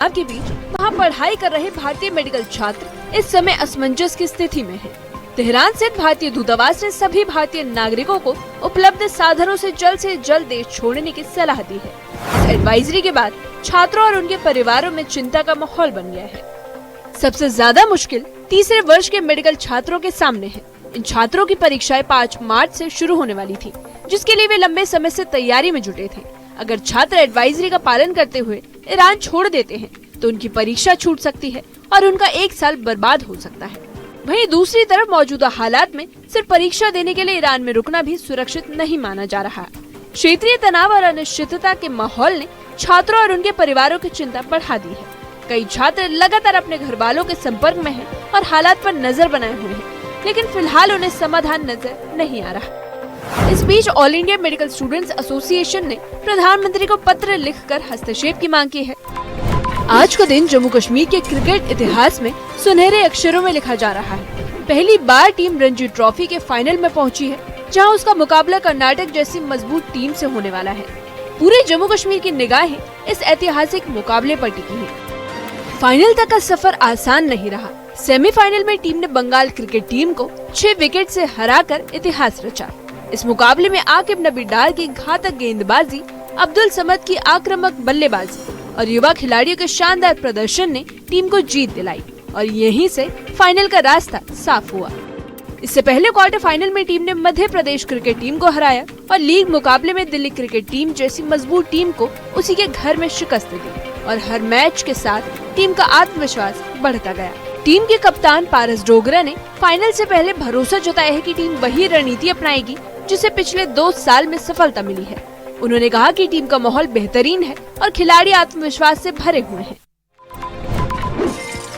के बीच वहां पढ़ाई कर रहे भारतीय मेडिकल छात्र इस समय असमंजस की स्थिति में हैं। तेहरान स्थित भारतीय दूतावास ने सभी भारतीय नागरिकों को उपलब्ध साधनों से जल्द देश छोड़ने की सलाह दी है। इस एडवाइजरी के बाद छात्रों और उनके परिवारों में चिंता का माहौल बन गया है। सबसे ज्यादा मुश्किल तीसरे वर्ष के मेडिकल छात्रों के सामने है। इन छात्रों की परीक्षाएं 5 मार्च से शुरू होने वाली थी, जिसके लिए वे लंबे समय से तैयारी में जुटे थे। अगर छात्र एडवाइजरी का पालन करते हुए ईरान छोड़ देते हैं तो उनकी परीक्षा छूट सकती है और उनका 1 साल बर्बाद हो सकता है। वहीं दूसरी तरफ मौजूदा हालात में सिर्फ परीक्षा देने के लिए ईरान में रुकना भी सुरक्षित नहीं माना जा रहा। क्षेत्रीय तनाव और अनिश्चितता के माहौल ने छात्रों और उनके परिवारों की चिंता बढ़ा दी है। कई छात्र लगातार अपने घर वालों के संपर्क में हैं और हालात पर नजर बनाए हुए हैं, लेकिन फिलहाल उन्हें समाधान नजर नहीं आ रहा। इस बीच all India medical students association ने प्रधानमंत्री को पत्र लिखकर हस्तक्षेप की मांग की है। आज का दिन जम्मू कश्मीर के क्रिकेट इतिहास में सुनहरे अक्षरों में लिखा जा रहा है। पहली बार टीम रणजी ट्रॉफी के फाइनल में पहुंची है, जहां उसका मुकाबला कर्नाटक जैसी मजबूत टीम से होने वाला है। पूरे जम्मू कश्मीर की निगाहें इस ऐतिहासिक मुकाबले पर टिकी हैं। फाइनल तक का सफर आसान नहीं रहा। सेमीफाइनल में टीम ने बंगाल क्रिकेट टीम को 6 विकेट से हराकर इतिहास रचा। इस मुकाबले में आकिब नबी डार की घातक गेंदबाजी, अब्दुल समद की आक्रामक बल्लेबाजी और युवा खिलाड़ियों के शानदार प्रदर्शन ने टीम को जीत दिलाई और यहीं से फाइनल का रास्ता साफ हुआ। इससे पहले क्वार्टर फाइनल में टीम ने मध्य प्रदेश क्रिकेट टीम को हराया और लीग मुकाबले में दिल्ली क्रिकेट टीम जैसी मजबूत टीम को उसी के घर में शिकस्त दी और हर मैच के साथ टीम का आत्मविश्वास बढ़ता गया। टीम के कप्तान पारस डोगरा ने फाइनल से पहले भरोसा जताया है कि टीम वही रणनीति अपनाएगी जिसे पिछले 2 साल में सफलता मिली है। उन्होंने कहा कि टीम का माहौल बेहतरीन है और खिलाड़ी आत्मविश्वास से भरे हुए हैं।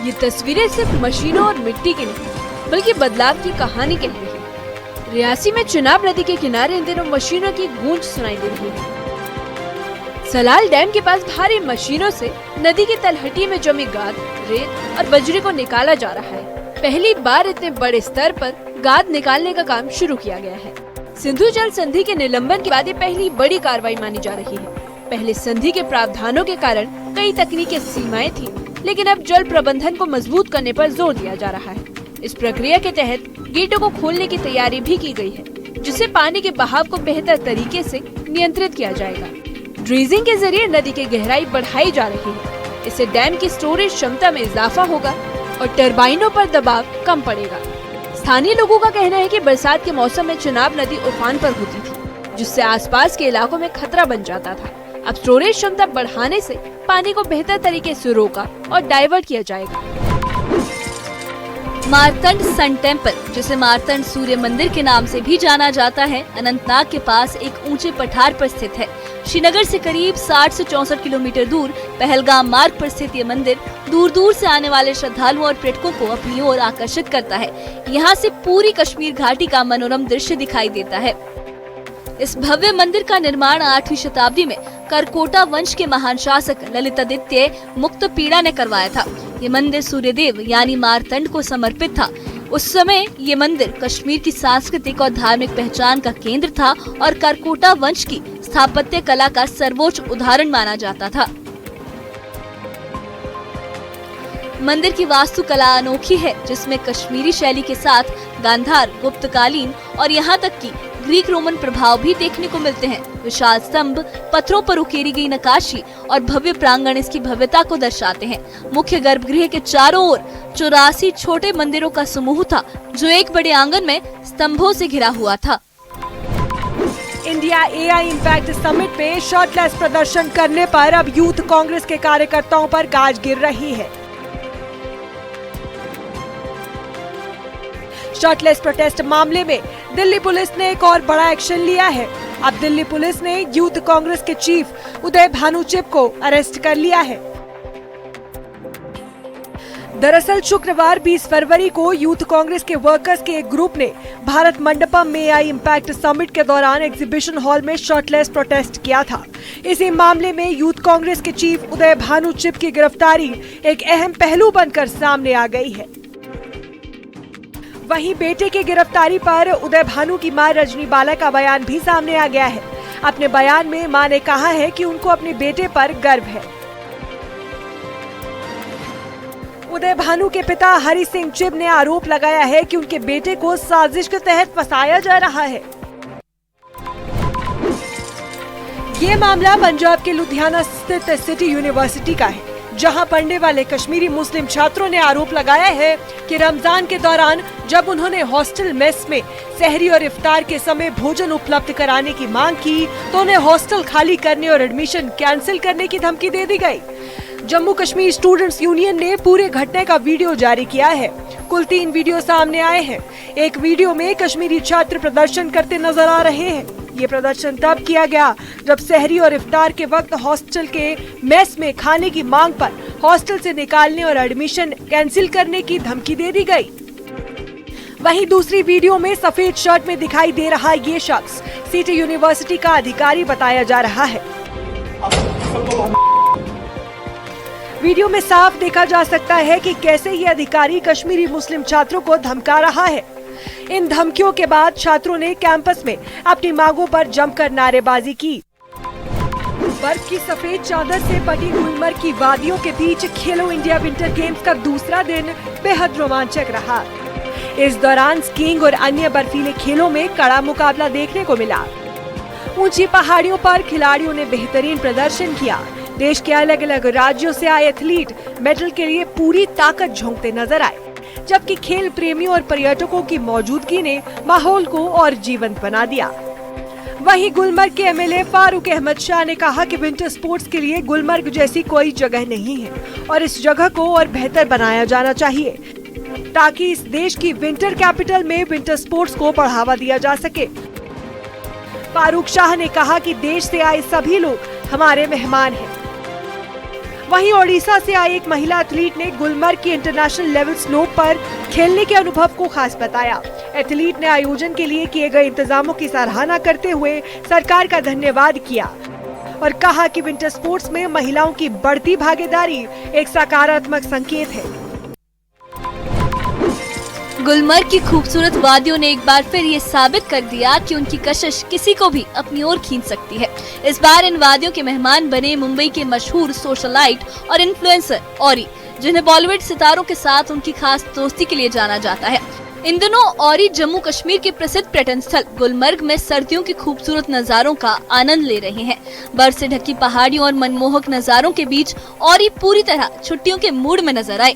ये तस्वीरें सिर्फ मशीनों और मिट्टी की नहीं, बल्कि बदलाव की कहानी कह रही है। रियासी में चिनाब नदी के किनारे इन दिनों मशीनों की गूंज सुनाई दे रही है। सलाल डैम के पास भारी मशीनों से नदी की तलहटी में जमी गाद, रेत और बजरी को निकाला जा रहा है। पहली बार इतने बड़े स्तर पर गाद निकालने का काम शुरू किया गया है। सिंधु जल संधि के निलंबन के बाद ये पहली बड़ी कार्रवाई मानी जा रही है। पहले संधि के प्रावधानों के कारण कई तकनीकी सीमाएं थी, लेकिन अब जल प्रबंधन को मजबूत करने पर जोर दिया जा रहा है। इस प्रक्रिया के तहत गेटों को खोलने की तैयारी भी की गई है, जिससे पानी के बहाव को बेहतर तरीके से नियंत्रित किया जाएगा। ड्रीजिंग के जरिए नदी की गहराई बढ़ाई जा रही है। इससे डैम की स्टोरेज क्षमता में इजाफा होगा और टरबाइनों पर दबाव कम पड़ेगा। स्थानीय लोगों का कहना है कि बरसात के मौसम में चिनाब नदी उफान पर होती थी, जिससे आसपास के इलाकों में खतरा बन जाता था। अब स्टोरेज क्षमता बढ़ाने से पानी को बेहतर तरीके से रोका और डाइवर्ट किया जाएगा। मारतंड सन टेम्पल, जिसे मारतंड सूर्य मंदिर के नाम से भी जाना जाता है, अनंतनाग के पास एक ऊंचे पठार पर स्थित है। श्रीनगर से करीब 60 से 64 किलोमीटर दूर पहलगाम मार्ग पर स्थित ये मंदिर दूर दूर से आने वाले श्रद्धालुओं और पर्यटकों को अपनी ओर आकर्षित करता है। यहाँ से पूरी कश्मीर घाटी का मनोरम दृश्य दिखाई देता है। इस भव्य मंदिर का निर्माण 8वीं शताब्दी में करकोटा वंश के महान शासक ललितादित्य मुक्तपीड़ा ने करवाया था। ये मंदिर सूर्यदेव यानी मारतंड को समर्पित था। उस समय ये मंदिर कश्मीर की सांस्कृतिक और धार्मिक पहचान का केंद्र था और करकोटा वंश की स्थापत्य कला का सर्वोच्च उदाहरण माना जाता था। मंदिर की वास्तुकला अनोखी है, जिसमें कश्मीरी शैली के साथ गांधार, गुप्तकालीन और यहाँ तक कि ग्रीक रोमन प्रभाव भी देखने को मिलते हैं। विशाल स्तंभ, पत्थरों पर उकेरी गई नक्काशी और भव्य प्रांगण इसकी भव्यता को दर्शाते हैं। मुख्य गर्भगृह के चारों ओर 84 छोटे मंदिरों का समूह था, जो एक बड़े आंगन में स्तंभों से घिरा हुआ था। इंडिया एआई इम्पैक्ट समिट में शर्टलेस प्रदर्शन करने पर अब यूथ कांग्रेस के कार्यकर्ताओं पर गाज गिर रही है। शर्टलेस प्रोटेस्ट मामले में दिल्ली पुलिस ने एक और बड़ा एक्शन लिया है। अब दिल्ली पुलिस ने यूथ कांग्रेस के चीफ उदय भानुचिप को अरेस्ट कर लिया है। दरअसल शुक्रवार 20 फरवरी को यूथ कांग्रेस के वर्कर्स के एक ग्रुप ने भारत मंडपम में एआई इम्पैक्ट समिट के दौरान एग्जीबिशन हॉल में शर्टलेस प्रोटेस्ट किया था। इसी मामले में यूथ कांग्रेस के चीफ उदय भानुचिप की गिरफ्तारी एक अहम पहलू बनकर सामने आ गई है। वहीं बेटे की गिरफ्तारी पर उदय भानु की मां रजनी बाला का बयान भी सामने आ गया है। अपने बयान में मां ने कहा है कि उनको अपने बेटे पर गर्व है। उदय भानु के पिता हरि सिंह चिब ने आरोप लगाया है कि उनके बेटे को साजिश के तहत फंसाया जा रहा है। ये मामला पंजाब के लुधियाना स्थित सिटी यूनिवर्सिटी का है, जहां पढ़ने वाले कश्मीरी मुस्लिम छात्रों ने आरोप लगाया है कि रमजान के दौरान जब उन्होंने हॉस्टल मेस में सहरी और इफ्तार के समय भोजन उपलब्ध कराने की मांग की तो उन्हें हॉस्टल खाली करने और एडमिशन कैंसिल करने की धमकी दे दी गई। जम्मू कश्मीर स्टूडेंट्स यूनियन ने पूरे घटना का वीडियो जारी किया है। कुल 3 वीडियो सामने आए हैं। एक वीडियो में कश्मीरी छात्र प्रदर्शन करते नजर आ रहे हैं। ये प्रदर्शन तब किया गया जब सहरी और इफ्तार के वक्त हॉस्टल के मेस में खाने की मांग पर हॉस्टल से निकालने और एडमिशन कैंसिल करने की धमकी दे दी गई। वहीं दूसरी वीडियो में सफेद शर्ट में दिखाई दे रहा ये शख्स सिटी यूनिवर्सिटी का अधिकारी बताया जा रहा है। वीडियो में साफ देखा जा सकता है कि कैसे ये अधिकारी कश्मीरी मुस्लिम छात्रों को धमका रहा है। इन धमकियों के बाद छात्रों ने कैंपस में अपनी मांगों पर जमकर नारेबाजी की। बर्फ की सफेद चादर से पटी गुलमर्ग की वादियों के बीच खेलो इंडिया विंटर गेम्स का दूसरा दिन बेहद रोमांचक रहा। इस दौरान स्कीइंग और अन्य बर्फीले खेलों में कड़ा मुकाबला देखने को मिला। ऊंची पहाड़ियों पर खिलाड़ियों ने बेहतरीन प्रदर्शन किया। देश के अलग अलग राज्यों से आए एथलीट मेडल के लिए पूरी ताकत झोंकते नजर आए, जबकि खेल प्रेमियों और पर्यटकों की मौजूदगी ने माहौल को और जीवंत बना दिया। वहीं गुलमर्ग के एमएलए फारूक अहमद शाह ने कहा कि विंटर स्पोर्ट्स के लिए गुलमर्ग जैसी कोई जगह नहीं है और इस जगह को और बेहतर बनाया जाना चाहिए ताकि इस देश की विंटर कैपिटल में विंटर स्पोर्ट्स को बढ़ावा दिया जा सके। फारूक शाह ने कहा कि देश से आए सभी लोग हमारे मेहमान हैं। वहीं ओडिशा से आई एक महिला एथलीट ने गुलमर्ग की इंटरनेशनल लेवल स्लोप पर खेलने के अनुभव को खास बताया। एथलीट ने आयोजन के लिए किए गए इंतजामों की सराहना करते हुए सरकार का धन्यवाद किया और कहा कि विंटर स्पोर्ट्स में महिलाओं की बढ़ती भागीदारी एक सकारात्मक संकेत है। गुलमर्ग की खूबसूरत वादियों ने एक बार फिर ये साबित कर दिया कि उनकी कशिश किसी को भी अपनी ओर खींच सकती है। इस बार इन वादियों के मेहमान बने मुंबई के मशहूर सोशलाइट और इन्फ्लुएंसर औरी, जिन्हें बॉलीवुड सितारों के साथ उनकी खास दोस्ती के लिए जाना जाता है। इन दिनों औरी जम्मू कश्मीर के प्रसिद्ध पर्यटन स्थल गुलमर्ग में सर्दियों के खूबसूरत नजारों का आनंद ले रहे हैं। बर्फ से ढकी पहाड़ियों और मनमोहक नजारों के बीच औरी पूरी तरह छुट्टियों के मूड में नजर आए।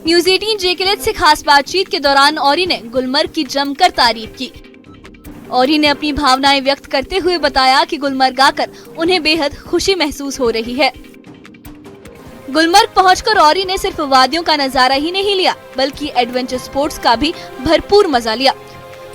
न्यूज़ 18 जेकेलेट से खास बातचीत के दौरान औरी ने गुलमर्ग की जमकर तारीफ की। औरी ने अपनी भावनाएं व्यक्त करते हुए बताया कि गुलमर्ग आकर उन्हें बेहद खुशी महसूस हो रही है। गुलमर्ग पहुंचकर औरी ने सिर्फ वादियों का नजारा ही नहीं लिया, बल्कि एडवेंचर स्पोर्ट्स का भी भरपूर मजा लिया।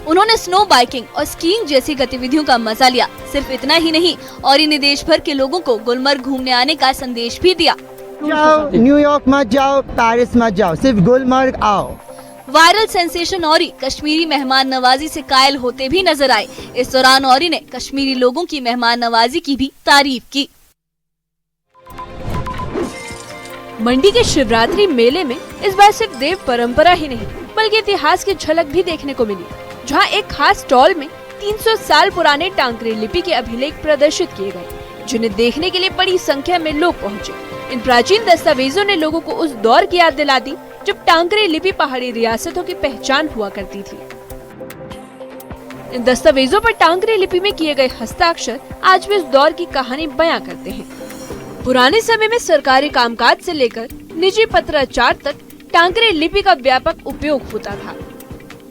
उन्होंने स्नो बाइकिंग और स्कीइंग जैसी गतिविधियों का मजा लिया। सिर्फ इतना ही नहीं, औरी ने देश भर के लोगों को गुलमर्ग घूमने आने का संदेश भी दिया। जाओ, न्यूयॉर्क मत जाओ, पेरिस मत जाओ, सिर्फ गुलमर्ग आओ। वायरल सेंसेशन औरी कश्मीरी मेहमान नवाजी से कायल होते भी नजर आए। इस दौरान औरी ने कश्मीरी लोगों की मेहमान नवाजी की भी तारीफ की। मंडी के शिवरात्रि मेले में इस बार सिर्फ देव परंपरा ही नहीं बल्कि इतिहास की झलक भी देखने को मिली, जहां एक खास स्टॉल में 300 साल पुराने टांकरे लिपि के अभिलेख प्रदर्शित किए गए, जिन्हें देखने के लिए बड़ी संख्या में लोग पहुंचे। इन प्राचीन दस्तावेजों ने लोगों को उस दौर की याद दिला दी जब टांकरे लिपि पहाड़ी रियासतों की पहचान हुआ करती थी। इन दस्तावेजों पर टांकरे लिपि में किए गए हस्ताक्षर आज भी उस दौर की कहानी बयां करते हैं। पुराने समय में सरकारी कामकाज से लेकर निजी पत्राचार तक टांकरे लिपि का व्यापक उपयोग होता था।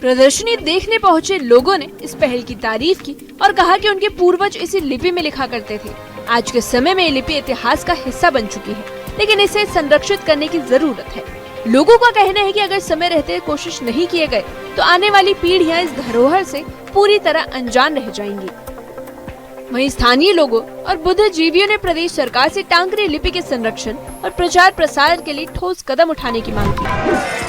प्रदर्शनी देखने पहुंचे लोगों ने इस पहल की तारीफ की और कहा कि उनके पूर्वज इसी लिपि में लिखा करते थे। आज के समय में ये लिपि इतिहास का हिस्सा बन चुकी है, लेकिन इसे संरक्षित करने की जरूरत है। लोगों का कहना है कि अगर समय रहते कोशिश नहीं किए गए तो आने वाली पीढ़ियां इस धरोहर से पूरी तरह अनजान रह जाएंगी। वहीं स्थानीय लोगों और बुद्धिजीवियों ने प्रदेश सरकार से टांकरे लिपि के संरक्षण और प्रचार प्रसार के लिए ठोस कदम उठाने की मांग की।